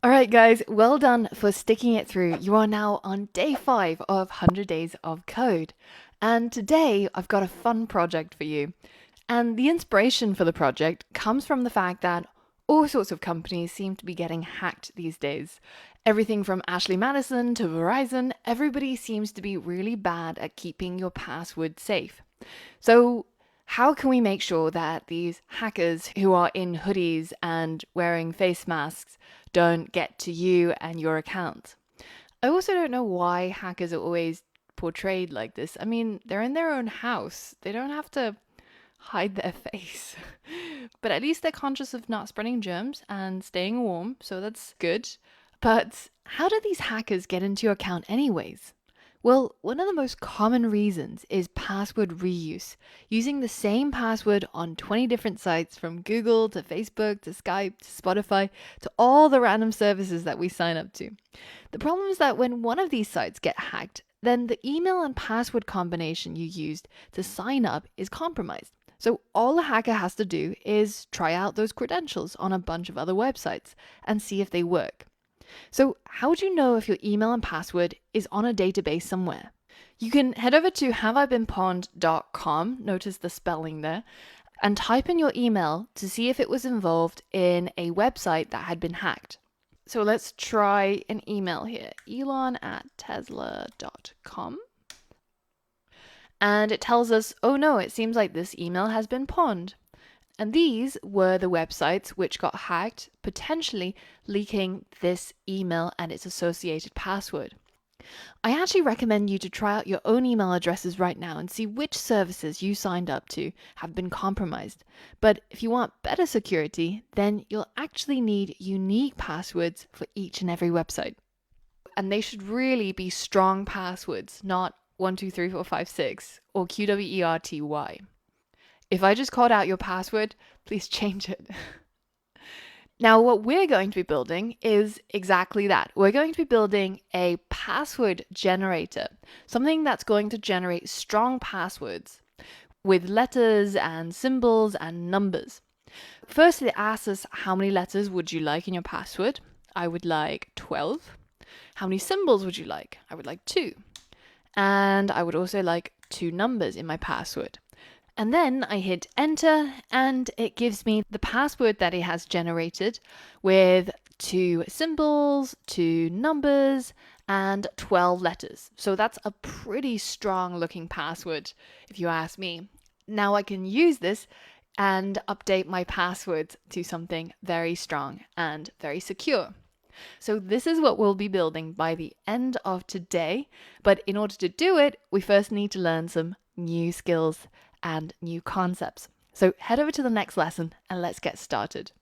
All right, guys, well done for sticking it through. You are now on day 5 of 100 Days of Code. And today I've got a fun project for you. And the inspiration for the project comes from the fact that all sorts of companies seem to be getting hacked these days. Everything from Ashley Madison to Verizon, everybody seems to be really bad at keeping your password safe. So how can we make sure that these hackers who are in hoodies and wearing face masks don't get to you and your account? I also don't know why hackers are always portrayed like this. I mean, they're in their own house. They don't have to hide their face. But at least they're conscious of not spreading germs and staying warm, so that's good. But how do these hackers get into your account anyways? Well, one of the most common reasons is password reuse, using the same password on 20 different sites from Google to Facebook to Skype to Spotify to all the random services that we sign up to. The problem is that when one of these sites get hacked, then the email and password combination you used to sign up is compromised. So all a hacker has to do is try out those credentials on a bunch of other websites and see if they work. So how do you know if your email and password is on a database somewhere? You can head over to haveibeenpwned.com, notice the spelling there, and type in your email to see if it was involved in a website that had been hacked. So let's try an email here, elon@tesla.com. And it tells us, oh no, it seems like this email has been pawned. And these were the websites which got hacked, potentially leaking this email and its associated password. I actually recommend you to try out your own email addresses right now and see which services you signed up to have been compromised. But if you want better security, then you'll actually need unique passwords for each and every website. And they should really be strong passwords, not 123456 or QWERTY. If I just called out your password, please change it. Now, what we're going to be building is exactly that. We're going to be building a password generator, something that's going to generate strong passwords with letters and symbols and numbers. First, it asks us how many letters would you like in your password? I would like 12. How many symbols would you like? I would like 2. And I would also like 2 numbers in my password. And then I hit enter and it gives me the password that it has generated with 2 symbols, 2 numbers, and 12 letters. So that's a pretty strong looking password, if you ask me. Now I can use this and update my passwords to something very strong and very secure. So this is what we'll be building by the end of today. But in order to do it, we first need to learn some new skills and new concepts. So head over to the next lesson and let's get started.